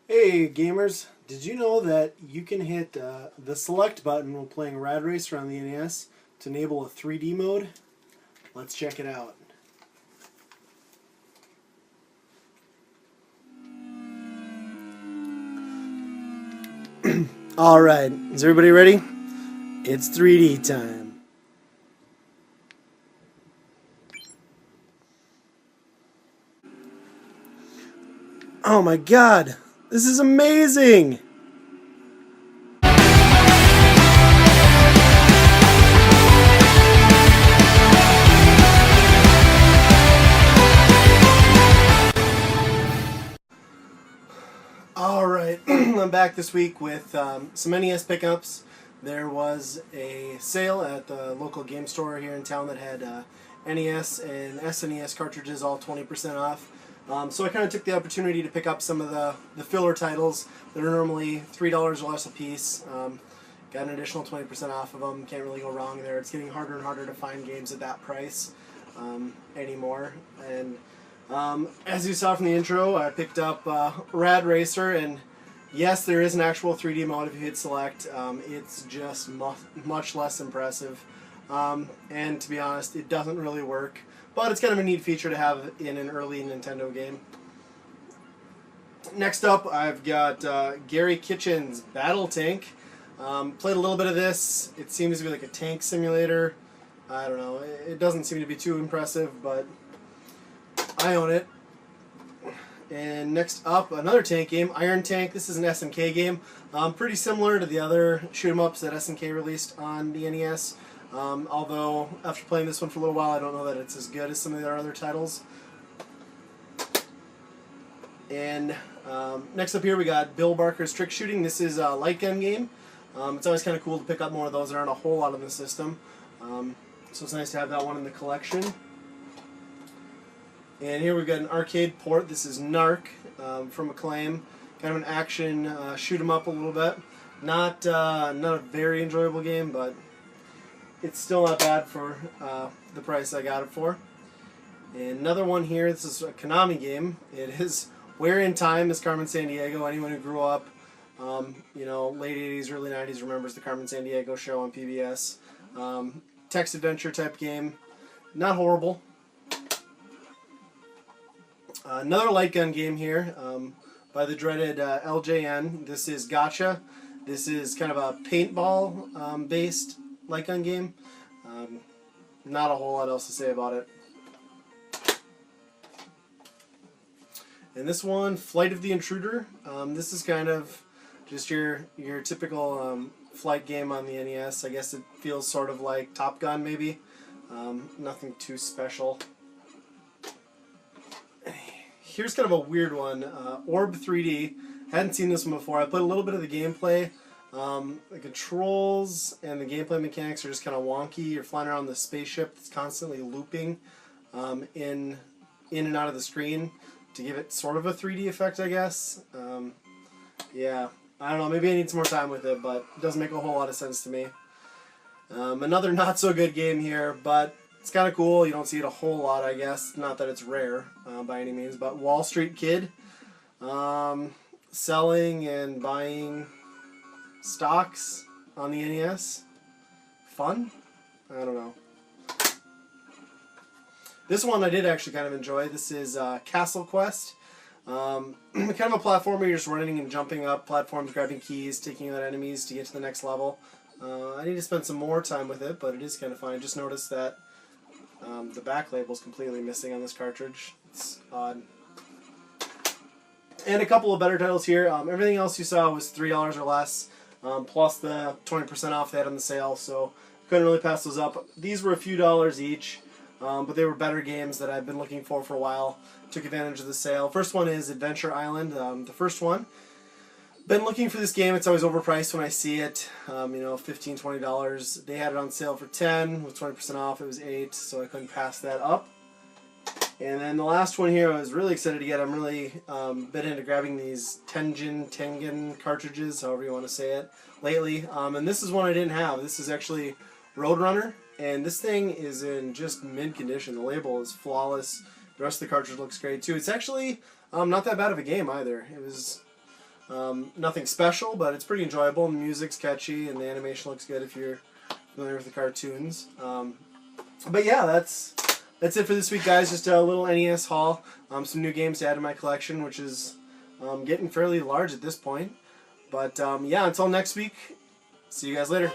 Hey gamers, did you know that you can hit the select button when playing Rad Racer on the NES to enable a 3D mode? Let's check it out. Alright, is everybody ready? It's 3D time. Oh my god, this is amazing! Alright, I'm back this week with some NES pickups. There was a sale at the local game store here in town that had NES and SNES cartridges all 20% off. So I kind of took the opportunity to pick up some of the filler titles that are normally $3 or less a piece. Got an additional 20% off of them. Can't really go wrong there. It's getting harder and harder to find games at that price anymore. And as you saw from the intro, I picked up Rad Racer, and yes, there is an actual 3D mode if you hit select. It's just much less impressive, and to be honest, it doesn't really work. But it's kind of a neat feature to have in an early Nintendo game. Next up, I've got Gary Kitchen's Battle Tank. Played a little bit of this. It seems to be like a tank simulator. I don't know. It doesn't seem to be too impressive, but I own it. And next up, another tank game, Iron Tank. This is an SNK game. Pretty similar to the other shoot-'em-ups that SNK released on the NES. Although, after playing this one for a little while, I don't know that it's as good as some of their other titles. And next up here, we got Bill Barker's Trick Shooting. This is a light gun game. It's always kind of cool to pick up more of those. There aren't a whole lot in the system. So it's nice to have that one in the collection. And here we've got an arcade port. This is Narc from Acclaim. Kind of an action shoot 'em up a little bit. Not a very enjoyable game, but it's still not bad for the price I got it for. And another one here. This is a Konami game. It is Where in Time is Carmen Sandiego. Anyone who grew up, late 80s, early 90s remembers the Carmen Sandiego show on PBS. Text adventure type game. Not horrible. Another light gun game here by the dreaded LJN. This is Gotcha. This is kind of a paintball based light gun game. Not a whole lot else to say about it. And this one, Flight of the Intruder. This is kind of just your typical flight game on the NES. I guess it feels sort of like Top Gun maybe. Nothing too special. Here's kind of a weird one, Orb 3D. Hadn't seen this one before. I played a little bit of the gameplay. The controls and the gameplay mechanics are just kind of wonky. You're flying around the spaceship that's constantly looping in and out of the screen to give it sort of a 3D effect, I guess. Yeah, I don't know. Maybe I need some more time with it, but it doesn't make a whole lot of sense to me. Another not so good game here, but it's kind of cool. You don't see it a whole lot, I guess. Not that it's rare by any means, but Wall Street Kid. Selling and buying stocks on the NES. Fun? I don't know. This one I did actually kind of enjoy. This is Castlequest. Kind of a platformer. You're just running and jumping up platforms, grabbing keys, taking out enemies to get to the next level. I need to spend some more time with it, but it is kind of fun. I just noticed that the back label is completely missing on this cartridge. It's odd. And a couple of better titles here. Everything else you saw was $3 or less, plus the 20% off they had on the sale, so couldn't really pass those up. These were a few dollars each, but they were better games that I've been looking for a while. Took advantage of the sale. First one is Adventure Island, the first one. Been looking for this game. It's always overpriced when I see it. $15, $20. They had it on sale for $10 with 20% off. It was $8, so I couldn't pass that up. And then the last one here, I was really excited to get. I'm really been into grabbing these Tengen cartridges, however you want to say it, lately. And this is one I didn't have. This is actually Roadrunner, and this thing is in just mint condition. The label is flawless. The rest of the cartridge looks great too. It's actually not that bad of a game either. It was Nothing special, but it's pretty enjoyable. The music's catchy, and the animation looks good if you're familiar with the cartoons. But yeah, that's it for this week, guys. Just a little NES haul. Some new games to add to my collection, which is getting fairly large at this point. But yeah, until next week, see you guys later.